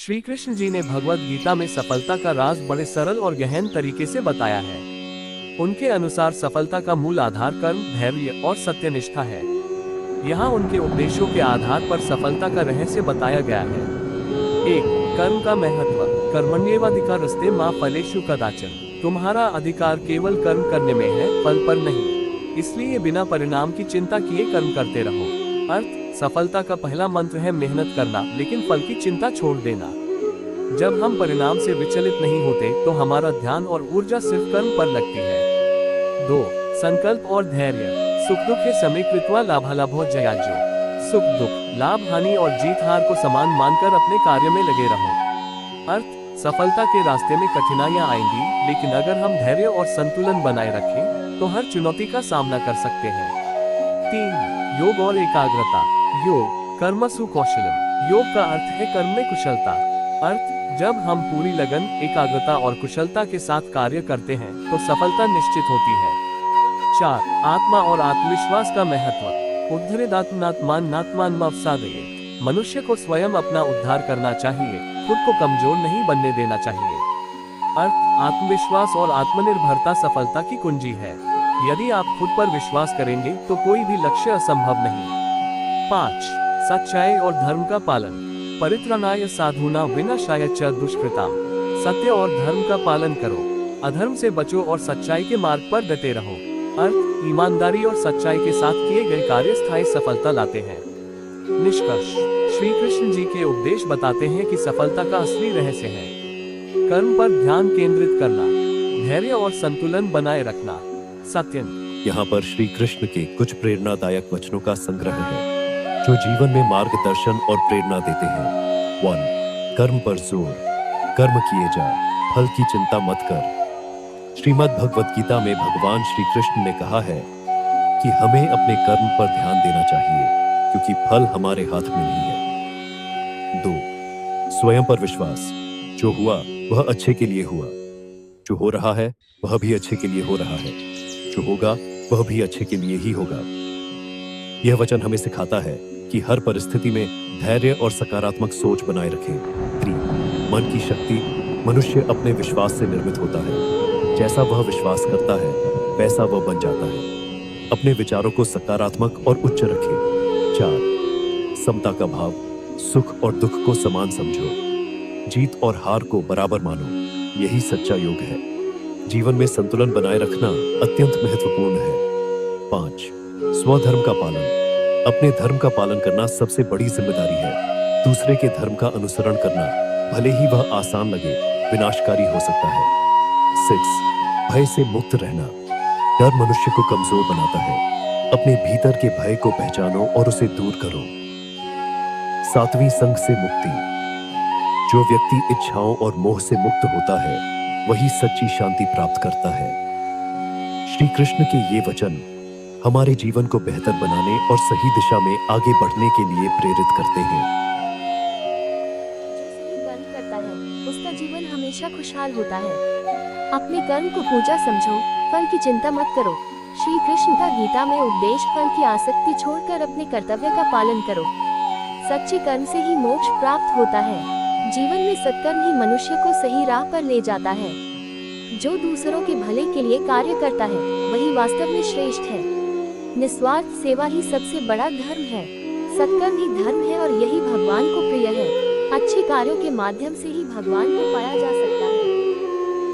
श्री कृष्ण जी ने भगवत गीता में सफलता का राज बड़े सरल और गहन तरीके से बताया है। उनके अनुसार सफलता का मूल आधार कर्म, धैर्य और सत्यनिष्ठा है। यहाँ उनके उपदेशों के आधार पर सफलता का रहस्य बताया गया है। 1. कर्म का महत्व। कर्मण्येवाधिकारस्ते मा फलेषु कदाचन। तुम्हारा अधिकार केवल कर्म करने में है, फल पर नहीं। इसलिए बिना परिणाम की चिंता किए कर्म करते रहो। अर्थ, सफलता का पहला मंत्र है मेहनत करना, लेकिन फल की चिंता छोड़ देना। जब हम परिणाम से विचलित नहीं होते तो हमारा ध्यान और ऊर्जा सिर्फ कर्म पर लगती है। 2. संकल्प और धैर्य। सुख दुख के समय कृत्वा लाभालाभो जयाज्यो। सुख दुख, लाभ हानि और जीत हार को समान मानकर अपने कार्य में लगे रहो। अर्थ, सफलता के रास्ते में कठिनाइयां आएंगी, लेकिन अगर हम धैर्य और संतुलन बनाए रखें तो हर चुनौती का सामना कर सकते हैं। 3. योग और एकाग्रता। योग कर्मसु कौशलम। योग का अर्थ है कर्म में कुशलता। अर्थ, जब हम पूरी लगन, एकाग्रता और कुशलता के साथ कार्य करते हैं तो सफलता निश्चित होती है। 4. आत्मा और आत्मविश्वास का महत्व। उद्धरेदात्मनात्मानात्मान मवसादयेत्। मनुष्य को स्वयं अपना उद्धार करना चाहिए, खुद को कमजोर नहीं बनने देना चाहिए। अर्थ, आत्मविश्वास और आत्मनिर्भरता सफलता की कुंजी है। यदि आप खुद पर विश्वास करेंगे तो कोई भी लक्ष्य असंभव नहीं। 5. सच्चाई और धर्म का पालन। परित्राणाय साधूनां विनाशाय च दुष्कृताम्। सत्य और धर्म का पालन करो, अधर्म से बचो और सच्चाई के मार्ग पर डटे रहो। अर्थ, ईमानदारी और सच्चाई के साथ किए गए कार्य स्थायी सफलता लाते हैं। निष्कर्ष, श्री कृष्ण जी के उपदेश बताते हैं कि सफलता का असली रहस्य है कर्म पर ध्यान केंद्रित करना, धैर्य और संतुलन बनाए रखना। सत्यन। यहाँ पर श्री कृष्ण के कुछ प्रेरणादायक वचनों का संग्रह है जो जीवन में मार्गदर्शन और प्रेरणा देते हैं। 1. कर्म पर जोर। कर्म किए जा, फल की चिंता मत कर। श्रीमद् भगवत गीता में भगवान श्री कृष्ण ने कहा है कि हमें अपने कर्म पर ध्यान देना चाहिए, क्योंकि फल हमारे हाथ में नहीं है। 2. स्वयं पर विश्वास। जो हुआ वह अच्छे के लिए हुआ, जो हो रहा है वह भी अच्छे के लिए हो रहा है, जो होगा वह भी अच्छे के लिए ही होगा। यह वचन हमें सिखाता है कि हर परिस्थिति में धैर्य और सकारात्मक सोच बनाए रखें। 3. मन की शक्ति। मनुष्य अपने विश्वास से निर्मित होता है। जैसा वह विश्वास करता है वैसा वह बन जाता है। अपने विचारों को सकारात्मक और उच्च रखें। 4. समता का भाव। सुख और दुख को समान समझो, जीत और हार को बराबर मानो, यही सच्चा योग है। जीवन में संतुलन बनाए रखना अत्यंत महत्वपूर्ण है। 5. स्वधर्म का पालन। अपने धर्म का पालन करना सबसे बड़ी जिम्मेदारी है। दूसरे के धर्म का अनुसरण करना, भले ही वह आसान लगे, विनाशकारी हो सकता है। 6. भय से मुक्त रहना। डर मनुष्य को कमजोर बनाता है। अपने भीतर के भय को पहचानो और उसे दूर करो। 7. संग से मुक्ति। जो व्यक्ति इच्छाओं और मोह से मुक्त होता है वही सच्ची शांति प्राप्त करता है। श्री कृष्ण के ये वचन हमारे जीवन को बेहतर बनाने और सही दिशा में आगे बढ़ने के लिए प्रेरित करते हैं। जो सही कर्म करता है उसका जीवन हमेशा खुशहाल होता है। अपने कर्म को पूजा समझो, फल की चिंता मत करो। श्री कृष्ण का गीता में उपदेश फल की आसक्ति छोड़कर अपने कर्तव्य का पालन करो। सच्चे कर्म से ही मोक्ष प्राप्त होता है। जीवन में सत्कर्म ही मनुष्य को सही राह पर ले जाता है। जो दूसरों के भले के लिए कार्य करता है वही वास्तव में श्रेष्ठ है। निस्वार्थ सेवा ही सबसे बड़ा धर्म है। सत्कर्म ही धर्म है और यही भगवान को प्रिय है। अच्छे कार्यों के माध्यम से ही भगवान को पाया जा सकता है।